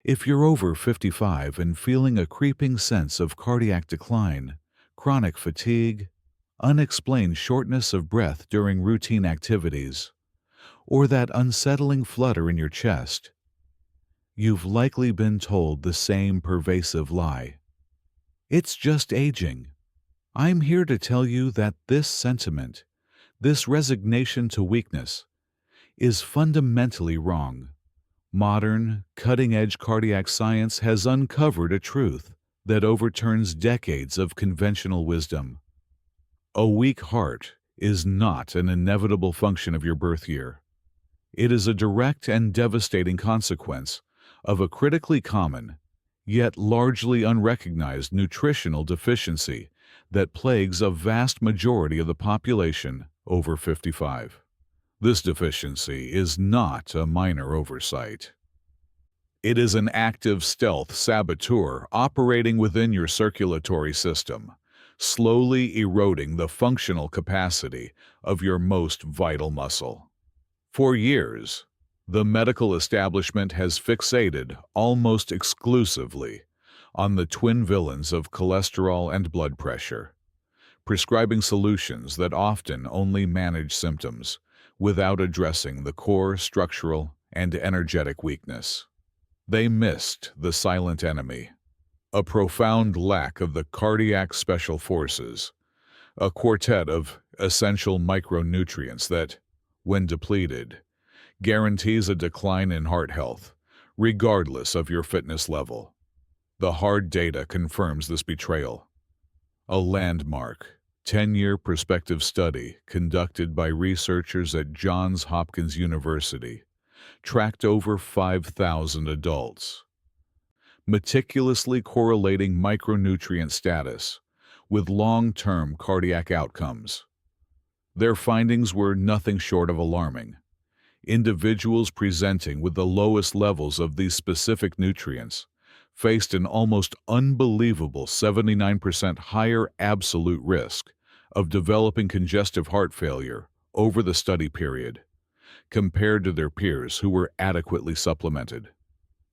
If you're over 55 and feeling a creeping sense of cardiac decline, chronic fatigue, unexplained shortness of breath during routine activities, or that unsettling flutter in your chest, you've likely been told the same pervasive lie. It's just aging. I'm here to tell you that this sentiment, this resignation to weakness, is fundamentally wrong. Modern, cutting-edge cardiac science has uncovered a truth that overturns decades of conventional wisdom. A weak heart is not an inevitable function of your birth year. It is a direct and devastating consequence of a critically common, yet largely unrecognized nutritional deficiency that plagues a vast majority of the population over 55. This deficiency is not a minor oversight. It is an active stealth saboteur operating within your circulatory system, slowly eroding the functional capacity of your most vital muscle. For years, the medical establishment has fixated almost exclusively on the twin villains of cholesterol and blood pressure, prescribing solutions that often only manage symptoms without addressing the core structural and energetic weakness. They missed the silent enemy, a profound lack of the cardiac special forces, a quartet of essential micronutrients that, when depleted, guarantees a decline in heart health, regardless of your fitness level. The hard data confirms this betrayal. A landmark 10-year prospective study conducted by researchers at Johns Hopkins University tracked over 5,000 adults, meticulously correlating micronutrient status with long-term cardiac outcomes. Their findings were nothing short of alarming. Individuals presenting with the lowest levels of these specific nutrients faced an almost unbelievable 79% higher absolute risk of developing congestive heart failure over the study period, compared to their peers who were adequately supplemented.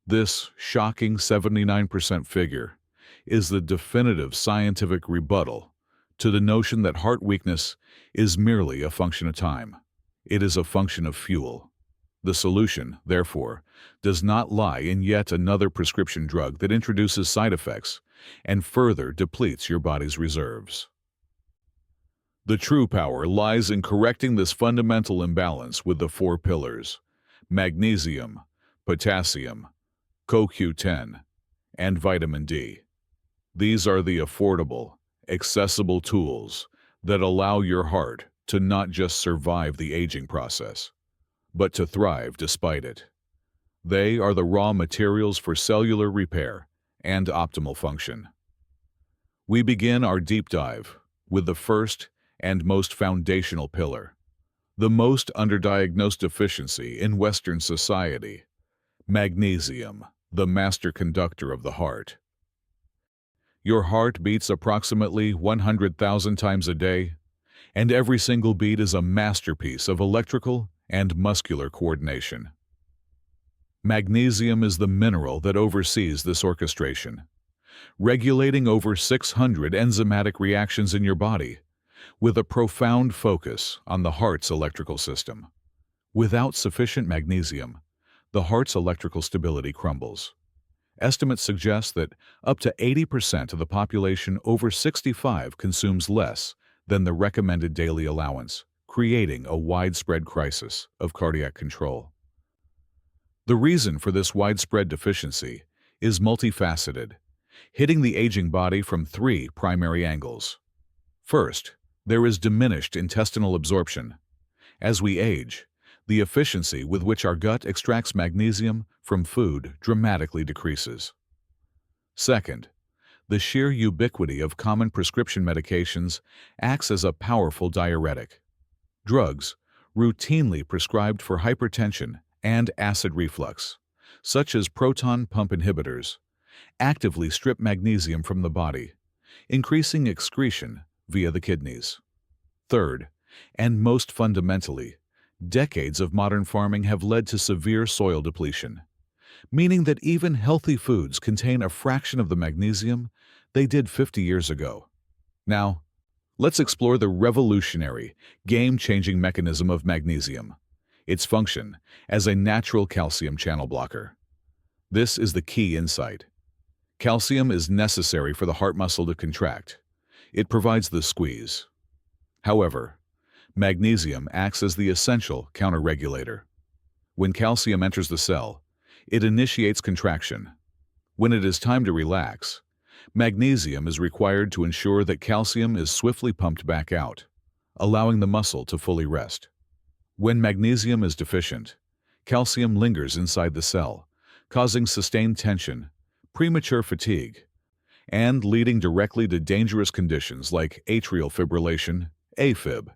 This shocking 79% figure is the definitive scientific rebuttal to the notion that heart weakness is merely a function of time. It is a function of fuel. The solution, therefore, does not lie in yet another prescription drug that introduces side effects and further depletes your body's reserves. The true power lies in correcting this fundamental imbalance with the 4 pillars: magnesium, potassium, CoQ10, and vitamin D. These are the affordable, accessible tools that allow your heart to not just survive the aging process, but to thrive despite it. They are the raw materials for cellular repair and optimal function. We begin our deep dive with the first and most foundational pillar, the most underdiagnosed deficiency in Western society: magnesium, the master conductor of the heart. Your heart beats approximately 100,000 times a day, and every single beat is a masterpiece of electrical and muscular coordination. Magnesium is the mineral that oversees this orchestration, regulating over 600 enzymatic reactions in your body, with a profound focus on the heart's electrical system. Without sufficient magnesium, the heart's electrical stability crumbles. Estimates suggest that up to 80% of the population over 65 consumes less than the recommended daily allowance, creating a widespread crisis of cardiac control. The reason for this widespread deficiency is multifaceted, hitting the aging body from 3 primary angles. First, there is diminished intestinal absorption. As we age, the efficiency with which our gut extracts magnesium from food dramatically decreases. Second, the sheer ubiquity of common prescription medications acts as a powerful diuretic. Drugs, routinely prescribed for hypertension and acid reflux, such as proton pump inhibitors, actively strip magnesium from the body, increasing excretion via the kidneys. Third, and most fundamentally, decades of modern farming have led to severe soil depletion. meaning that even healthy foods contain a fraction of the magnesium they did 50 years ago. Now, let's explore the revolutionary, game-changing mechanism of magnesium, its function as a natural calcium channel blocker. This is the key insight. Calcium is necessary for the heart muscle to contract. It provides the squeeze. However, magnesium acts as the essential counter-regulator. When calcium enters the cell, it initiates contraction. When it is time to relax, magnesium is required to ensure that calcium is swiftly pumped back out, allowing the muscle to fully rest. When magnesium is deficient, calcium lingers inside the cell, causing sustained tension, premature fatigue, and leading directly to dangerous conditions like atrial fibrillation, AFib,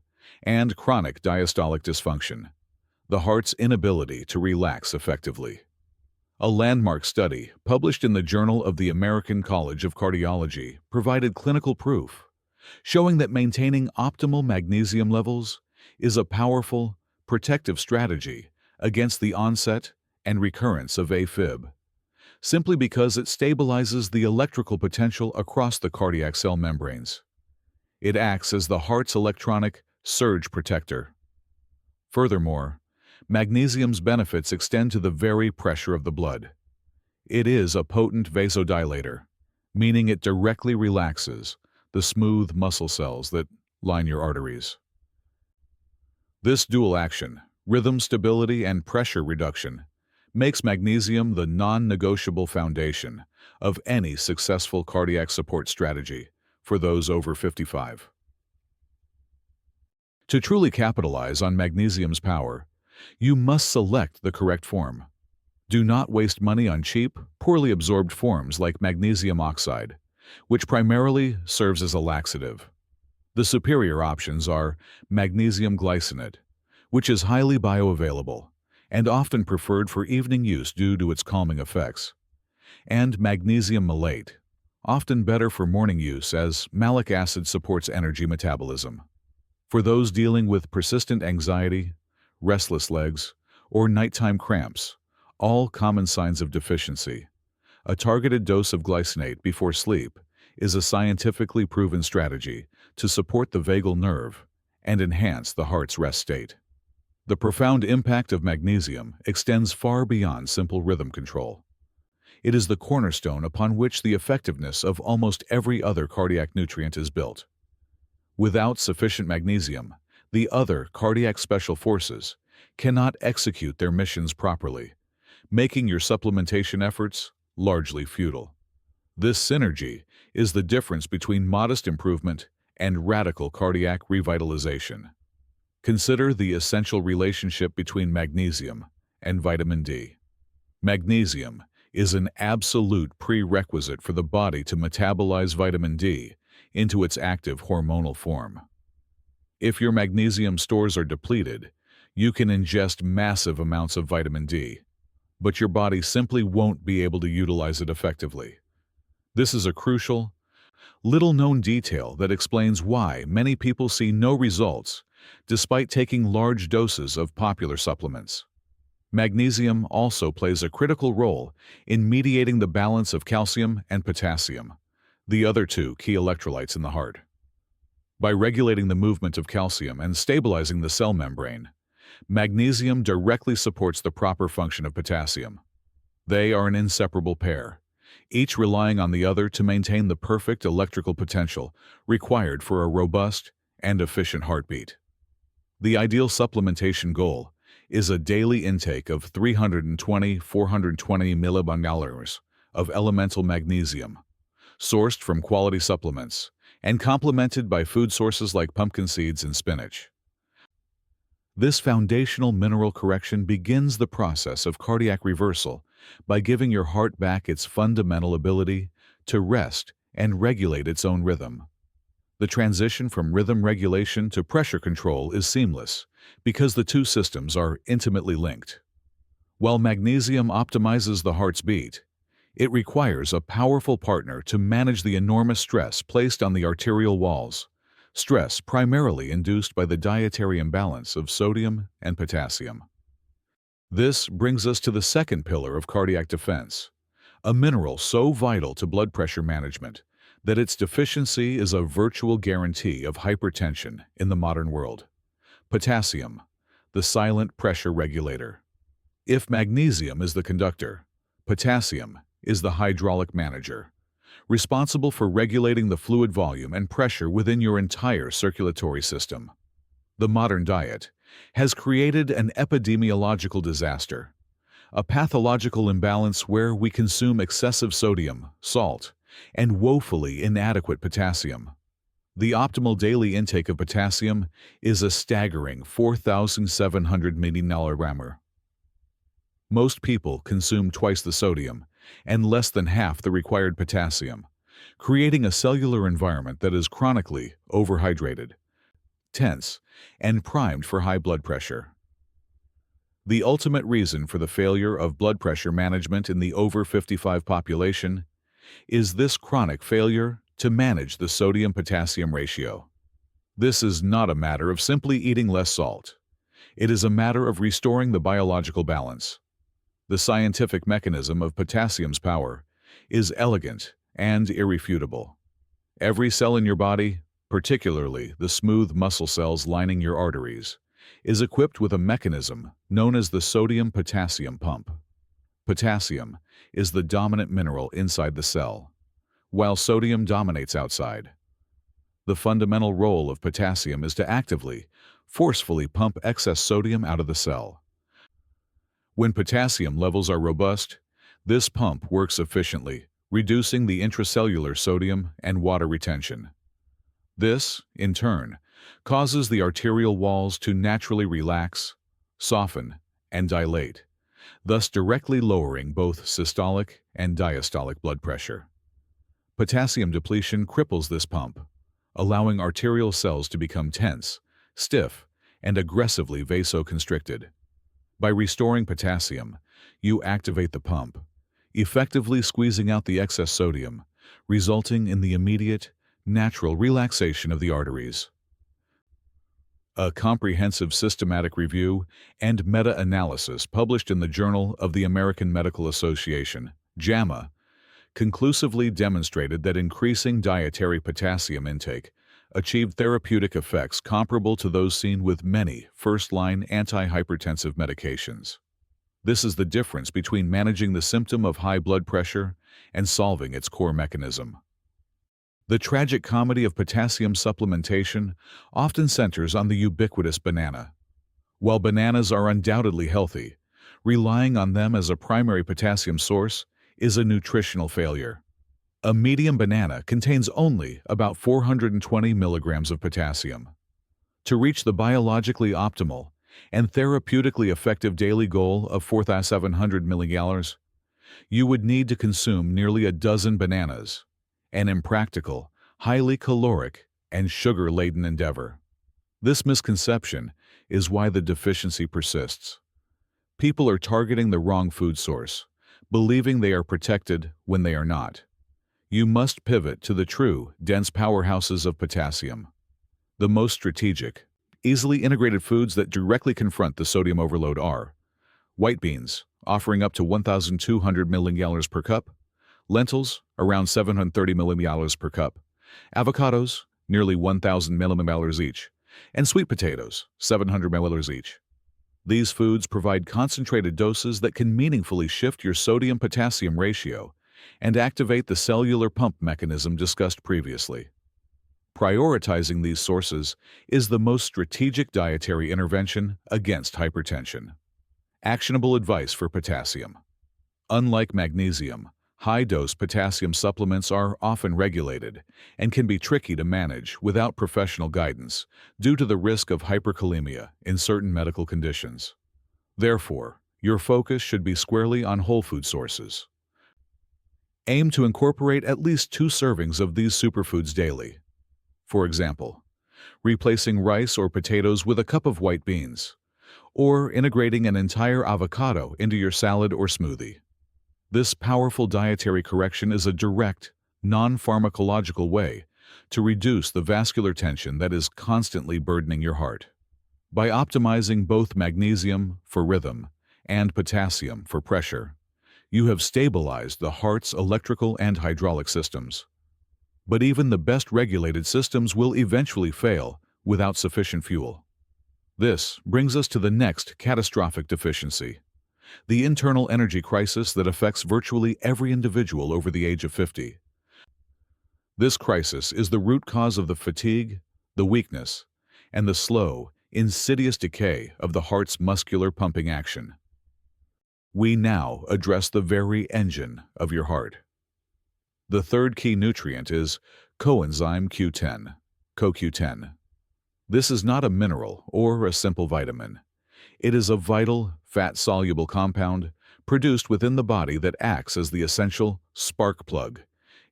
and chronic diastolic dysfunction, the heart's inability to relax effectively. A landmark study published in the Journal of the American College of Cardiology provided clinical proof, showing that maintaining optimal magnesium levels is a powerful, protective strategy against the onset and recurrence of AFib, simply because it stabilizes the electrical potential across the cardiac cell membranes. It acts as the heart's electronic surge protector. Furthermore, magnesium's benefits extend to the very pressure of the blood. It is a potent vasodilator, meaning it directly relaxes the smooth muscle cells that line your arteries. This dual action, rhythm stability and pressure reduction, makes magnesium the non-negotiable foundation of any successful cardiac support strategy for those over 55. To truly capitalize on magnesium's power, you must select the correct form. Do not waste money on cheap, poorly absorbed forms like magnesium oxide, which primarily serves as a laxative. The superior options are magnesium glycinate, which is highly bioavailable and often preferred for evening use due to its calming effects, and magnesium malate, often better for morning use as malic acid supports energy metabolism. For those dealing with persistent anxiety, restless legs, or nighttime cramps, all common signs of deficiency, a targeted dose of glycinate before sleep is a scientifically proven strategy to support the vagal nerve and enhance the heart's rest state. The profound impact of magnesium extends far beyond simple rhythm control. It is the cornerstone upon which the effectiveness of almost every other cardiac nutrient is built. Without sufficient magnesium, the other cardiac special forces cannot execute their missions properly, making your supplementation efforts largely futile. This synergy is the difference between modest improvement and radical cardiac revitalization. Consider the essential relationship between magnesium and vitamin D. Magnesium is an absolute prerequisite for the body to metabolize vitamin D into its active hormonal form. If your magnesium stores are depleted, you can ingest massive amounts of vitamin D, but your body simply won't be able to utilize it effectively. This is a crucial, little-known detail that explains why many people see no results despite taking large doses of popular supplements. Magnesium also plays a critical role in mediating the balance of calcium and potassium, the other two key electrolytes in the heart. By regulating the movement of calcium and stabilizing the cell membrane, magnesium directly supports the proper function of potassium. They are an inseparable pair, each relying on the other to maintain the perfect electrical potential required for a robust and efficient heartbeat. The ideal supplementation goal is a daily intake of 320-420 millimoles of elemental magnesium, sourced from quality supplements and complemented by food sources like pumpkin seeds and spinach. This foundational mineral correction begins the process of cardiac reversal by giving your heart back its fundamental ability to rest and regulate its own rhythm. The transition from rhythm regulation to pressure control is seamless because the two systems are intimately linked. While magnesium optimizes the heart's beat, it requires a powerful partner to manage the enormous stress placed on the arterial walls, stress primarily induced by the dietary imbalance of sodium and potassium. This brings us to the second pillar of cardiac defense, a mineral so vital to blood pressure management that its deficiency is a virtual guarantee of hypertension in the modern world. Potassium, the silent pressure regulator. If magnesium is the conductor, potassium is the hydraulic manager, responsible for regulating the fluid volume and pressure within your entire circulatory system. The modern diet has created an epidemiological disaster, a pathological imbalance where we consume excessive sodium, salt, and woefully inadequate potassium. The optimal daily intake of potassium is a staggering 4,700 mg. Most people consume twice the sodium and less than half the required potassium, creating a cellular environment that is chronically overhydrated, tense, and primed for high blood pressure. The ultimate reason for the failure of blood pressure management in the over 55 population is this chronic failure to manage the sodium-potassium ratio. This is not a matter of simply eating less salt. It is a matter of restoring the biological balance. The scientific mechanism of potassium's power is elegant and irrefutable. Every cell in your body, particularly the smooth muscle cells lining your arteries, is equipped with a mechanism known as the sodium-potassium pump. Potassium is the dominant mineral inside the cell, while sodium dominates outside. The fundamental role of potassium is to actively, forcefully pump excess sodium out of the cell. When potassium levels are robust, this pump works efficiently, reducing the intracellular sodium and water retention. This, in turn, causes the arterial walls to naturally relax, soften, and dilate, thus directly lowering both systolic and diastolic blood pressure. Potassium depletion cripples this pump, allowing arterial cells to become tense, stiff, and aggressively vasoconstricted. By restoring potassium, you activate the pump, effectively squeezing out the excess sodium, resulting in the immediate, natural relaxation of the arteries. A comprehensive systematic review and meta-analysis published in the Journal of the American Medical Association, JAMA, conclusively demonstrated that increasing dietary potassium intake achieved therapeutic effects comparable to those seen with many first-line antihypertensive medications. This is the difference between managing the symptom of high blood pressure and solving its core mechanism. The tragic comedy of potassium supplementation often centers on the ubiquitous banana. While bananas are undoubtedly healthy, relying on them as a primary potassium source is a nutritional failure. A medium banana contains only about 420 milligrams of potassium. To reach the biologically optimal and therapeutically effective daily goal of 4,700 milligallons, you would need to consume nearly a dozen bananas, an impractical, highly caloric, and sugar-laden endeavor. This misconception is why the deficiency persists. People are targeting the wrong food source, believing they are protected when they are not. You must pivot to the true, dense powerhouses of potassium. The most strategic, easily integrated foods that directly confront the sodium overload are white beans, offering up to 1,200 milligallons per cup, lentils, around 730 milligallons per cup, avocados, nearly 1,000 millimolars each, and sweet potatoes, 700 milliliters each. These foods provide concentrated doses that can meaningfully shift your sodium-potassium ratio and activate the cellular pump mechanism discussed previously. Prioritizing these sources is the most strategic dietary intervention against hypertension. Actionable advice for potassium. Unlike magnesium, high-dose potassium supplements are often regulated and can be tricky to manage without professional guidance due to the risk of hyperkalemia in certain medical conditions. Therefore, your focus should be squarely on whole food sources. Aim to incorporate at least 2 servings of these superfoods daily. For example, replacing rice or potatoes with a cup of white beans, or integrating an entire avocado into your salad or smoothie. This powerful dietary correction is a direct, non-pharmacological way to reduce the vascular tension that is constantly burdening your heart. By optimizing both magnesium for rhythm and potassium for pressure. You have stabilized the heart's electrical and hydraulic systems. But even the best regulated systems will eventually fail without sufficient fuel. This brings us to the next catastrophic deficiency: the internal energy crisis that affects virtually every individual over the age of 50. This crisis is the root cause of the fatigue, the weakness, and the slow, insidious decay of the heart's muscular pumping action. We now address the very engine of your heart. The third key nutrient is coenzyme Q10, CoQ10. This is not a mineral or a simple vitamin. It is a vital, fat-soluble compound produced within the body that acts as the essential spark plug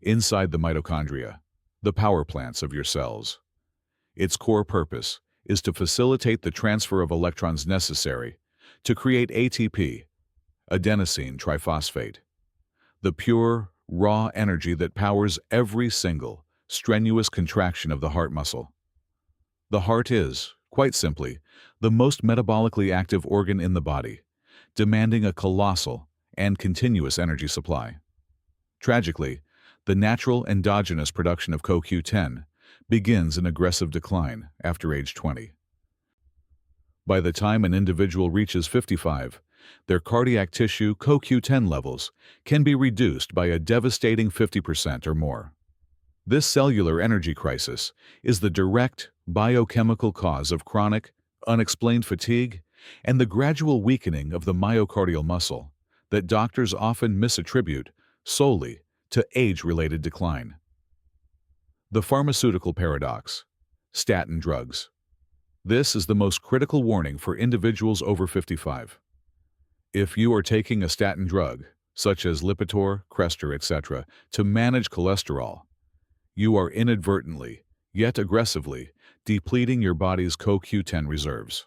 inside the mitochondria, the power plants of your cells. Its core purpose is to facilitate the transfer of electrons necessary to create ATP, adenosine triphosphate, the pure, raw energy that powers every single, strenuous contraction of the heart muscle. The heart is, quite simply, the most metabolically active organ in the body, demanding a colossal and continuous energy supply. Tragically, the natural endogenous production of CoQ10 begins an aggressive decline after age 20. By the time an individual reaches 55, their cardiac tissue CoQ10 levels can be reduced by a devastating 50% or more. This cellular energy crisis is the direct biochemical cause of chronic, unexplained fatigue and the gradual weakening of the myocardial muscle that doctors often misattribute solely to age-related decline. The pharmaceutical paradox: statin drugs. This is the most critical warning for individuals over 55. If you are taking a statin drug, such as Lipitor, Crestor, etc., to manage cholesterol, you are inadvertently, yet aggressively, depleting your body's CoQ10 reserves.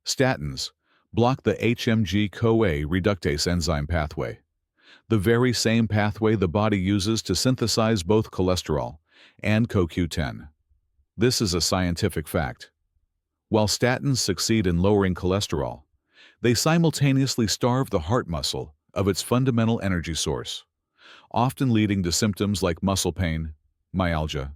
Statins block the HMG-CoA reductase enzyme pathway, the very same pathway the body uses to synthesize both cholesterol and CoQ10. This is a scientific fact. While statins succeed in lowering cholesterol, they simultaneously starve the heart muscle of its fundamental energy source, often leading to symptoms like muscle pain, myalgia,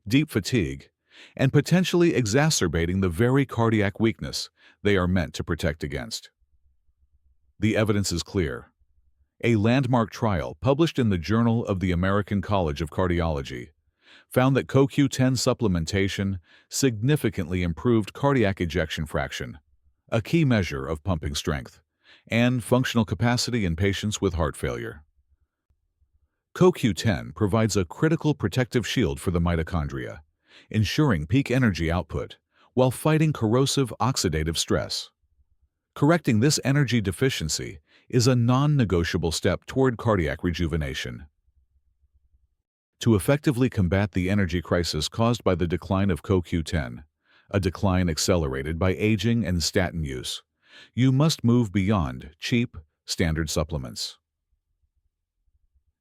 deep fatigue, and potentially exacerbating the very cardiac weakness they are meant to protect against. The evidence is clear. A landmark trial published in the Journal of the American College of Cardiology found that CoQ10 supplementation significantly improved cardiac ejection fraction, a key measure of pumping strength, and functional capacity in patients with heart failure. CoQ10 provides a critical protective shield for the mitochondria, ensuring peak energy output while fighting corrosive oxidative stress. Correcting this energy deficiency is a non-negotiable step toward cardiac rejuvenation. To effectively combat the energy crisis caused by the decline of CoQ10, a decline accelerated by aging and statin use, you must move beyond cheap, standard supplements.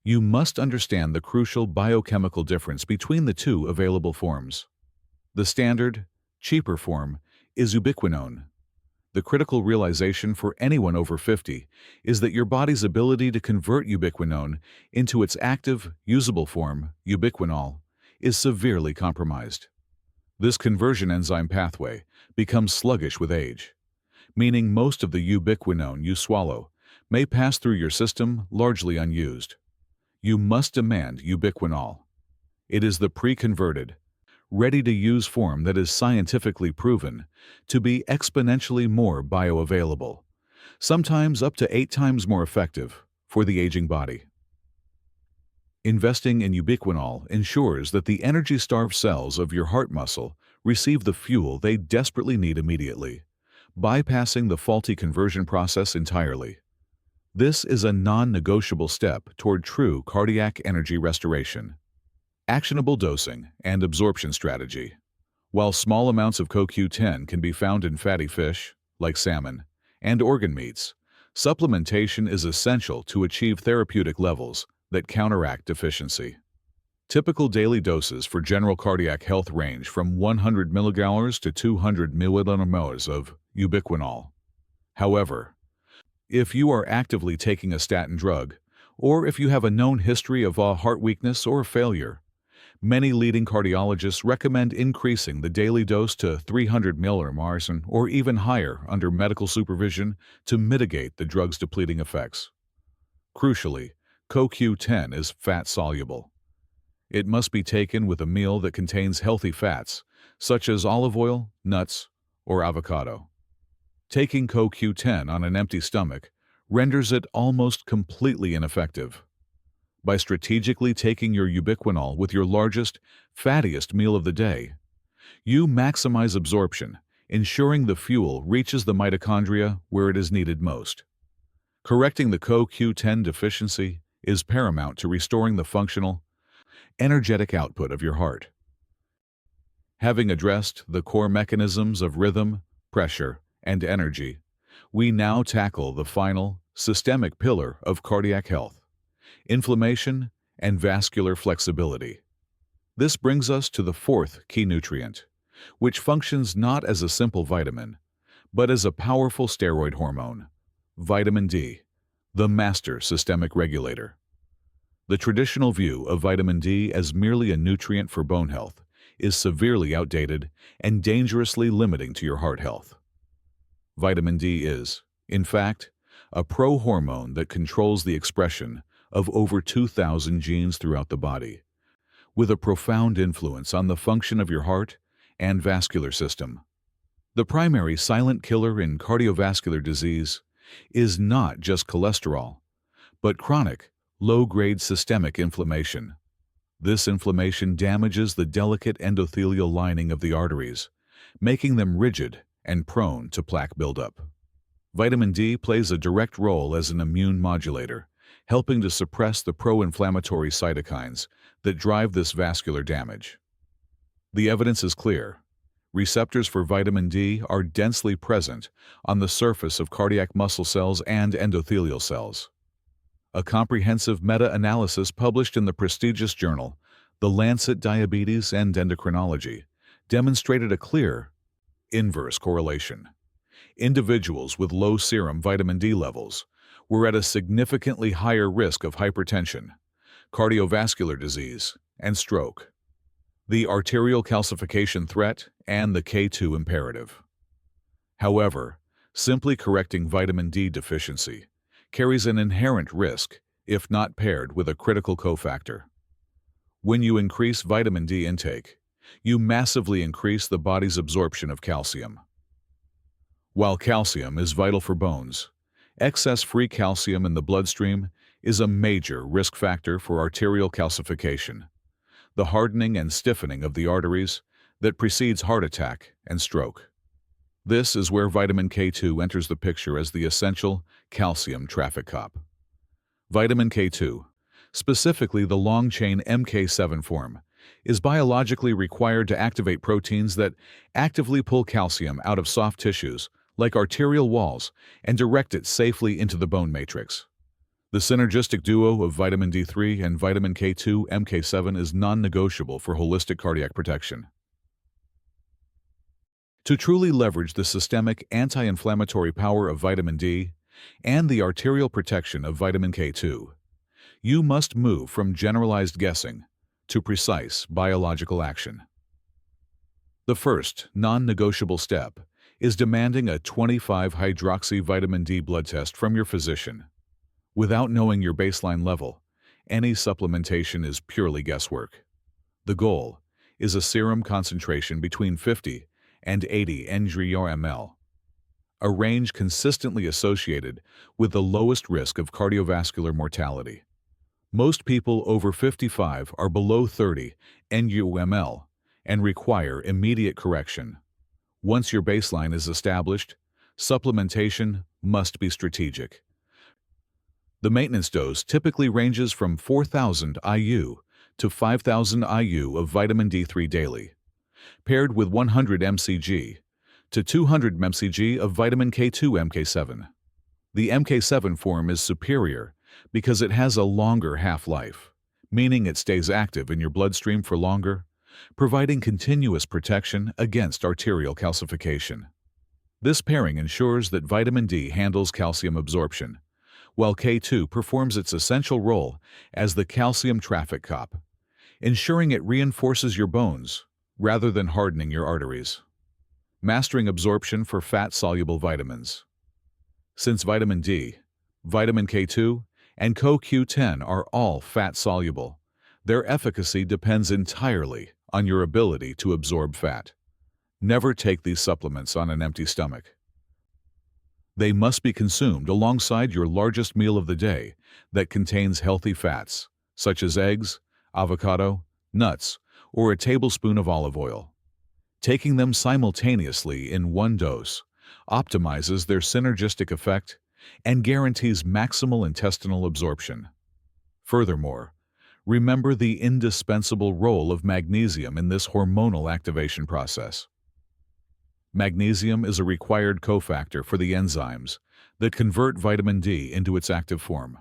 You must understand the crucial biochemical difference between the two available forms. The standard, cheaper form is ubiquinone. The critical realization for anyone over 50 is that your body's ability to convert ubiquinone into its active, usable form, ubiquinol, is severely compromised. This conversion enzyme pathway becomes sluggish with age, meaning most of the ubiquinone you swallow may pass through your system largely unused. You must demand ubiquinol. It is the pre-converted, ready-to-use form that is scientifically proven to be exponentially more bioavailable, sometimes up to 8 times more effective for the aging body. Investing in ubiquinol ensures that the energy-starved cells of your heart muscle receive the fuel they desperately need immediately, bypassing the faulty conversion process entirely. This is a non-negotiable step toward true cardiac energy restoration. Actionable dosing and absorption strategy. While small amounts of CoQ10 can be found in fatty fish, like salmon, and organ meats, supplementation is essential to achieve therapeutic levels that counteract deficiency. Typical daily doses for general cardiac health range from 100 mg to 200 mg of ubiquinol. However, if you are actively taking a statin drug, or if you have a known history of heart weakness or failure, many leading cardiologists recommend increasing the daily dose to 300 millimoles or even higher under medical supervision to mitigate the drug's depleting effects. Crucially, CoQ10 is fat-soluble. It must be taken with a meal that contains healthy fats, such as olive oil, nuts, or avocado. Taking CoQ10 on an empty stomach renders it almost completely ineffective. By strategically taking your ubiquinol with your largest, fattiest meal of the day, you maximize absorption, ensuring the fuel reaches the mitochondria where it is needed most. Correcting the CoQ10 deficiency is paramount to restoring the functional, energetic output of your heart. Having addressed the core mechanisms of rhythm, pressure, and energy, we now tackle the final, systemic pillar of cardiac health: inflammation and vascular flexibility. This brings us to the fourth key nutrient, which functions not as a simple vitamin, but as a powerful steroid hormone: vitamin D, the master systemic regulator. The traditional view of vitamin D as merely a nutrient for bone health is severely outdated and dangerously limiting to your heart health. Vitamin D is, in fact, a pro-hormone that controls the expression of over 2,000 genes throughout the body, with a profound influence on the function of your heart and vascular system. The primary silent killer in cardiovascular disease is not just cholesterol, but chronic, low-grade systemic inflammation. This inflammation damages the delicate endothelial lining of the arteries, making them rigid and prone to plaque buildup. Vitamin D plays a direct role as an immune modulator, helping to suppress the pro-inflammatory cytokines that drive this vascular damage. The evidence is clear. Receptors for vitamin D are densely present on the surface of cardiac muscle cells and endothelial cells. A comprehensive meta-analysis published in the prestigious journal, The Lancet Diabetes and Endocrinology, demonstrated a clear, inverse correlation. Individuals with low serum vitamin D levels were at a significantly higher risk of hypertension, cardiovascular disease, and stroke, the arterial calcification threat, and the K2 imperative. However, simply correcting vitamin D deficiency carries an inherent risk if not paired with a critical cofactor. When you increase vitamin D intake, you massively increase the body's absorption of calcium. While calcium is vital for bones, excess free calcium in the bloodstream is a major risk factor for arterial calcification, the hardening and stiffening of the arteries that precedes heart attack and stroke. This is where vitamin K2 enters the picture as the essential calcium traffic cop. Vitamin K2, specifically the long-chain MK7 form, is biologically required to activate proteins that actively pull calcium out of soft tissues, like arterial walls, and direct it safely into the bone matrix. The synergistic duo of vitamin D3 and vitamin K2 MK7 is non-negotiable for holistic cardiac protection. To truly leverage the systemic anti-inflammatory power of vitamin D and the arterial protection of vitamin K2, you must move from generalized guessing to precise biological action. The first non-negotiable step is demanding a 25-hydroxy vitamin D blood test from your physician. Without knowing your baseline level, any supplementation is purely guesswork. The goal is a serum concentration between 50 and 80 ng/ml, a range consistently associated with the lowest risk of cardiovascular mortality. Most people over 55 are below 30 ng/ml and require immediate correction. Once your baseline is established, supplementation must be strategic. The maintenance dose typically ranges from 4,000 IU to 5,000 IU of vitamin D3 daily, paired with 100 mcg to 200 mcg of vitamin K2 MK7. The MK7 form is superior because it has a longer half-life, meaning it stays active in your bloodstream for longer, providing continuous protection against arterial calcification. This pairing ensures that vitamin D handles calcium absorption, while K2 performs its essential role as the calcium traffic cop, ensuring it reinforces your bones rather than hardening your arteries. Mastering absorption for fat-soluble vitamins. Since vitamin D, vitamin K2, and CoQ10 are all fat-soluble, their efficacy depends entirely on your ability to absorb fat. Never take these supplements on an empty stomach. They must be consumed alongside your largest meal of the day that contains healthy fats, such as eggs, avocado, nuts, or a tablespoon of olive oil. Taking them simultaneously in one dose optimizes their synergistic effect and guarantees maximal intestinal absorption. Furthermore, remember the indispensable role of magnesium in this hormonal activation process. Magnesium is a required cofactor for the enzymes that convert vitamin D into its active form.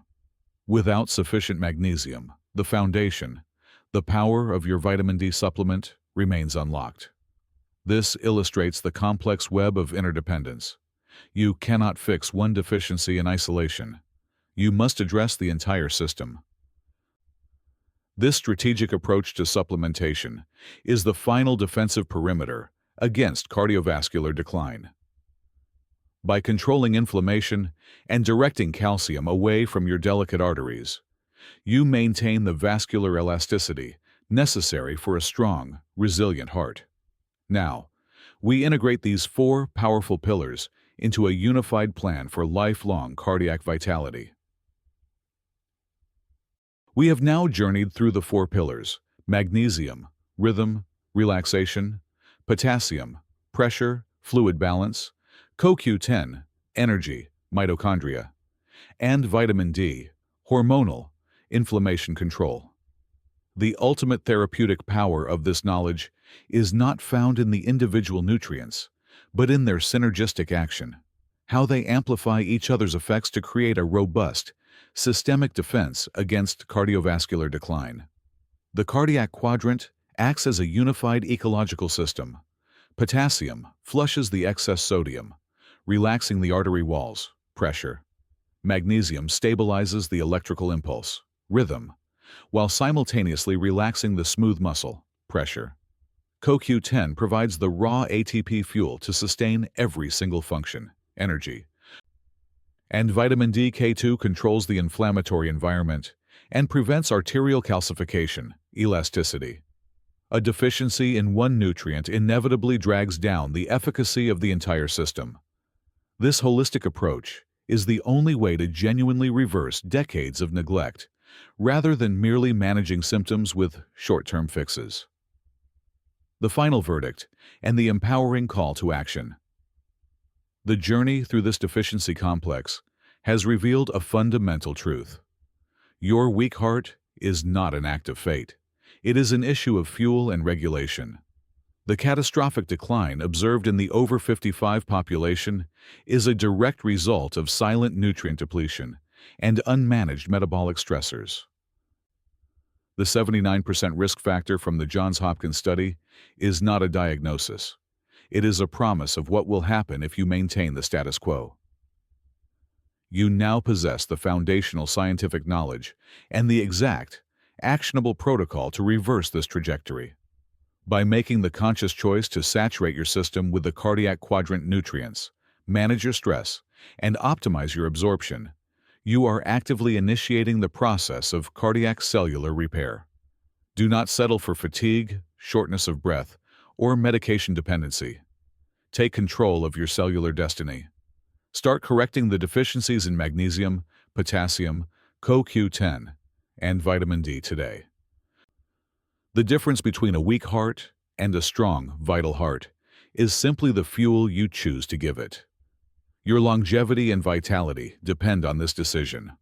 Without sufficient magnesium, the foundation, the power of your vitamin D supplement, remains unlocked. This illustrates the complex web of interdependence. You cannot fix one deficiency in isolation. You must address the entire system. This strategic approach to supplementation is the final defensive perimeter against cardiovascular decline. By controlling inflammation and directing calcium away from your delicate arteries, you maintain the vascular elasticity necessary for a strong, resilient heart. Now, we integrate these four powerful pillars into a unified plan for lifelong cardiac vitality. We have now journeyed through the four pillars: magnesium, rhythm, relaxation; potassium, pressure, fluid balance; CoQ10, energy, mitochondria; and vitamin D, hormonal, inflammation control. The ultimate therapeutic power of this knowledge is not found in the individual nutrients, but in their synergistic action, how they amplify each other's effects to create a robust, systemic defense against cardiovascular decline. The cardiac quadrant acts as a unified ecological system. Potassium flushes the excess sodium, relaxing the artery walls, pressure. Magnesium stabilizes the electrical impulse, rhythm, while simultaneously relaxing the smooth muscle, pressure. CoQ10 provides the raw ATP fuel to sustain every single function, energy. And vitamin D K2 controls the inflammatory environment and prevents arterial calcification, elasticity. A deficiency in one nutrient inevitably drags down the efficacy of the entire system. This holistic approach is the only way to genuinely reverse decades of neglect, rather than merely managing symptoms with short-term fixes. The final verdict and the empowering call to action. The journey through this deficiency complex has revealed a fundamental truth. Your weak heart is not an act of fate. It is an issue of fuel and regulation. The catastrophic decline observed in the over 55 population is a direct result of silent nutrient depletion and unmanaged metabolic stressors. The 79% risk factor from the Johns Hopkins study is not a diagnosis. It is a promise of what will happen if you maintain the status quo. You now possess the foundational scientific knowledge and the exact, actionable protocol to reverse this trajectory. By making the conscious choice to saturate your system with the cardiac quadrant nutrients, manage your stress, and optimize your absorption, you are actively initiating the process of cardiac cellular repair. Do not settle for fatigue, shortness of breath, or medication dependency. Take control of your cellular destiny. Start correcting the deficiencies in magnesium, potassium, CoQ10, and vitamin D today. The difference between a weak heart and a strong, vital heart is simply the fuel you choose to give it. Your longevity and vitality depend on this decision.